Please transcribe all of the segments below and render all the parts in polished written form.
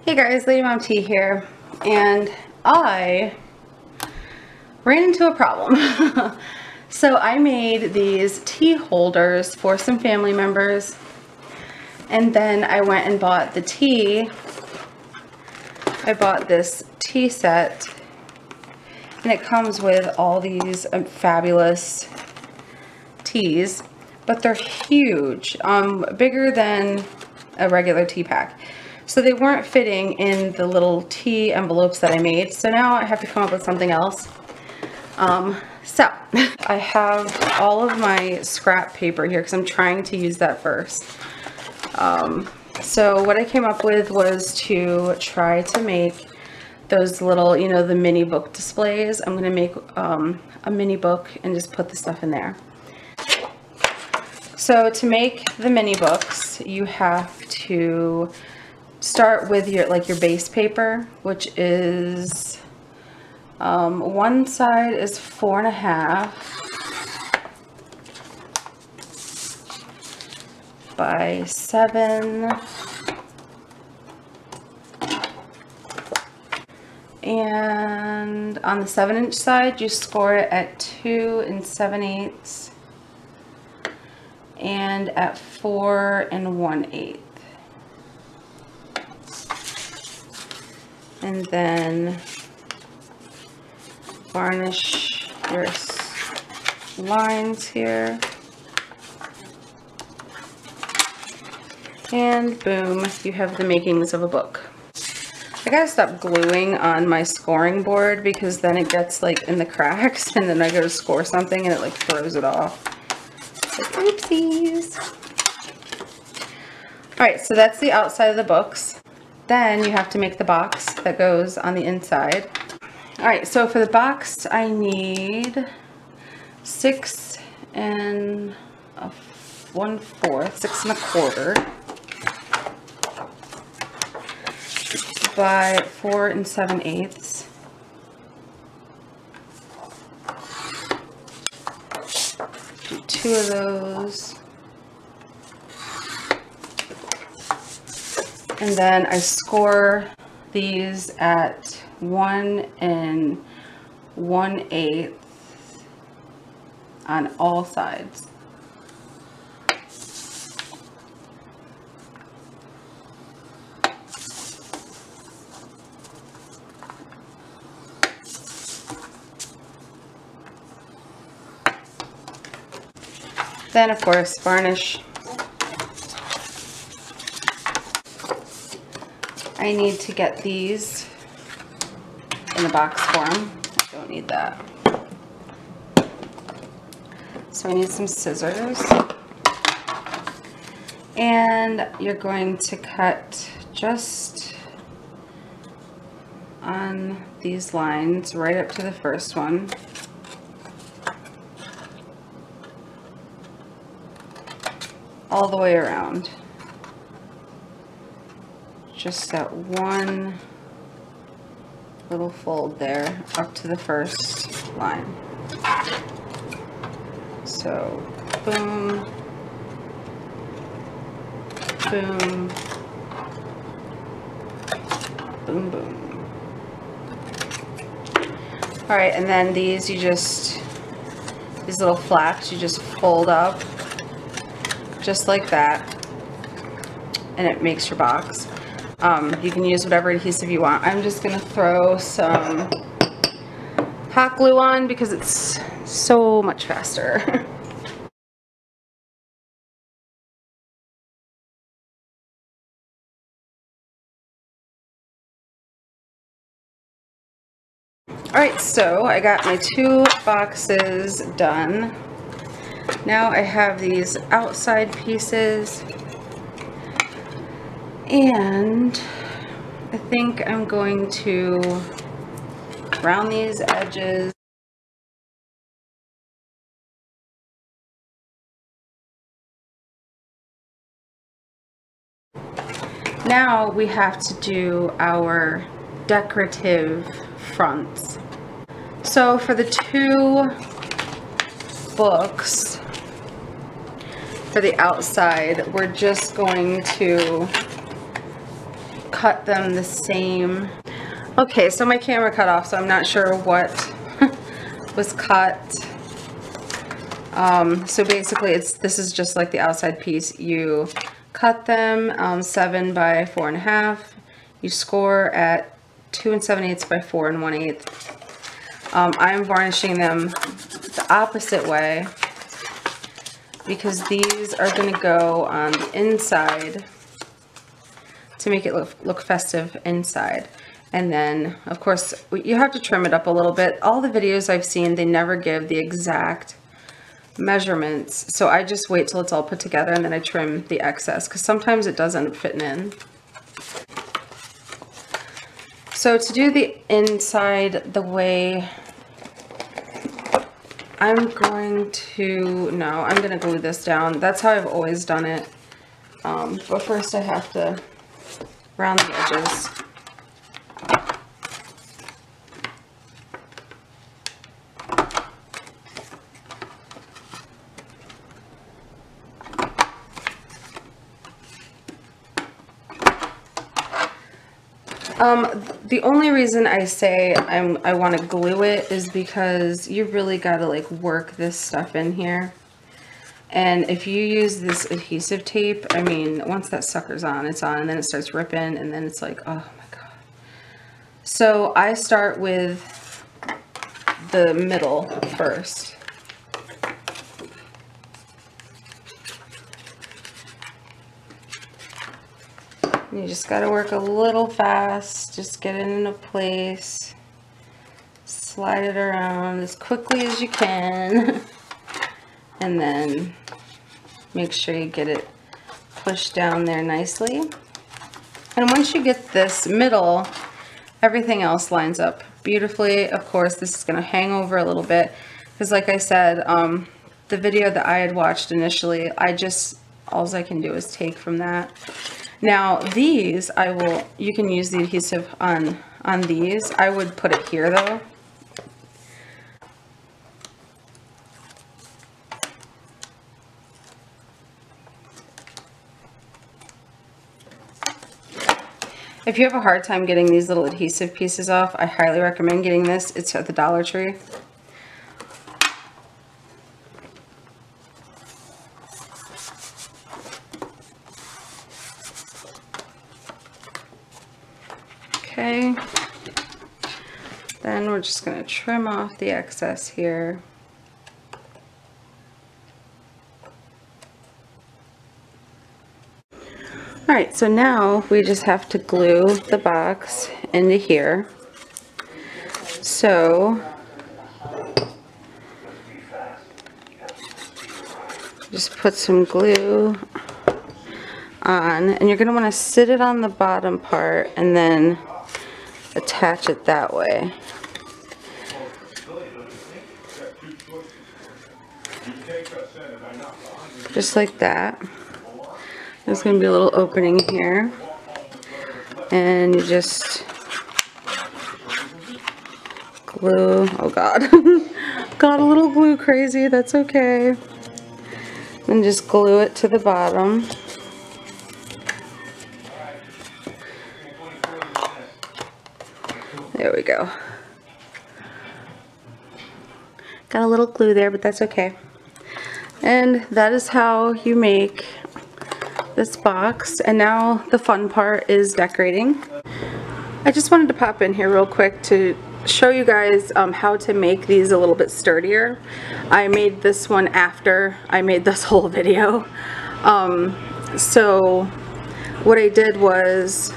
Hey guys, Lady Mom T here, and I ran into a problem. So I made these tea holders for some family members, and then I went and bought the tea. I bought this tea set, and it comes with all these fabulous teas, but they're huge, bigger than a regular tea pack. So they weren't fitting in the little tea envelopes that I made. So now I have to come up with something else. So I have all of my scrap paper here because I'm trying to use that first. So what I came up with was to try to make those little, you know, the mini book displays. I'm going to make a mini book and just put the stuff in there. So to make the mini books, you have to start with your base paper, which is one side is 4.5 by 7, and on the 7-inch side you score it at 2 7/8 and at 4 1/8. And then varnish your lines here, and boom, you have the makings of a book. I gotta stop gluing on my scoring board because then it gets like in the cracks, and then I go to score something and it like throws it off. Like, oopsies. Alright, so that's the outside of the books. Then you have to make the box that goes on the inside. Alright, so for the box I need 6 1/4, 6 1/4 by 4 7/8. Do 2 of those. And then I score these at 1 1/8 on all sides. Then of course varnish. I need to get these in a box form. I don't need that. So I need some scissors. And you're going to cut just on these lines right up to the first one. All the way around. Just that one little fold there up to the first line. So boom, boom, boom, boom. All right, and then these these little flaps you just fold up just like that, and it makes your box. You can use whatever adhesive you want. I'm just going to throw some hot glue on because it's so much faster. Alright, so I got my 2 boxes done. Now I have these outside pieces. And I think I'm going to round these edges. Now we have to do our decorative fronts. So for the 2 books, for the outside, we're just going to cut them the same. Okay, so my camera cut off, so I'm not sure what was cut. So basically this is just like the outside piece. You cut them 7 by 4.5. You score at 2 7/8 by 4 1/8. I'm varnishing them the opposite way because these are going to go on the inside to make it look festive inside. And then, of course, you have to trim it up a little bit. All the videos I've seen, they never give the exact measurements. So I just wait till it's all put together and then I trim the excess because sometimes it does end up fitting in. So to do the inside the way I'm going to glue this down. That's how I've always done it. But first I have to round the edges. The only reason I say I want to glue it is because you really got to like work this stuff in here. And if you use this adhesive tape, I mean, once that sucker's on, it's on, and then it starts ripping, and then it's like, oh my God. So I start with the middle first. You just got to work a little fast, just get it into place, slide it around as quickly as you can, and then make sure you get it pushed down there nicely. And once you get this middle, everything else lines up beautifully. Of course, this is going to hang over a little bit, because like I said, the video that I had watched initially, all I can do is take from that. Now these, you can use the adhesive on these. I would put it here though. If you have a hard time getting these little adhesive pieces off, I highly recommend getting this. It's at the Dollar Tree. Okay, then we're just going to trim off the excess here. Alright, so now we just have to glue the box into here. So, just put some glue on, and you're going to want to sit it on the bottom part and then attach it that way. Just like that. There's going to be a little opening here, and you just glue. Oh God, got a little glue crazy. That's okay. Then just glue it to the bottom. There we go. Got a little glue there, but that's okay. And that is how you make this box. And now the fun part is decorating. I just wanted to pop in here real quick to show you guys how to make these a little bit sturdier. I made this one after I made this whole video. So what I did was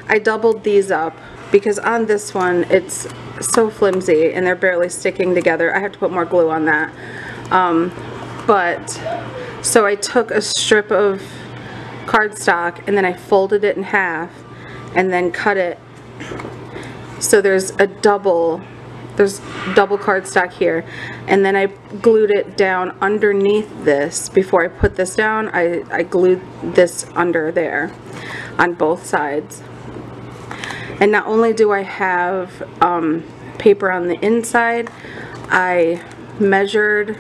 I doubled these up, because on this one it's so flimsy and they're barely sticking together. I have to put more glue on that. So I took a strip of cardstock and then I folded it in half and then cut it so there's double cardstock here, and then I glued it down underneath this. Before I put this down, I glued this under there on both sides. And not only do I have paper on the inside, I measured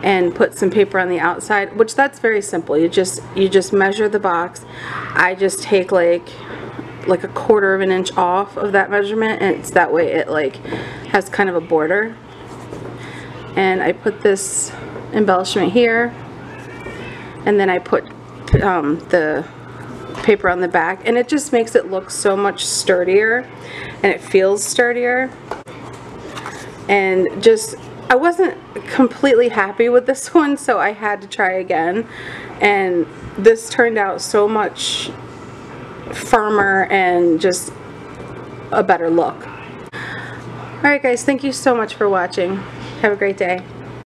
and put some paper on the outside, which that's very simple. You just measure the box. I just take like a 1/4 of an inch off of that measurement, and it's that way it like has kind of a border. And I put this embellishment here, and then I put the paper on the back, and it just makes it look so much sturdier, and it feels sturdier. And just, I wasn't completely happy with this one, so I had to try again, and this turned out so much firmer and just a better look. Alright guys, thank you so much for watching. Have a great day.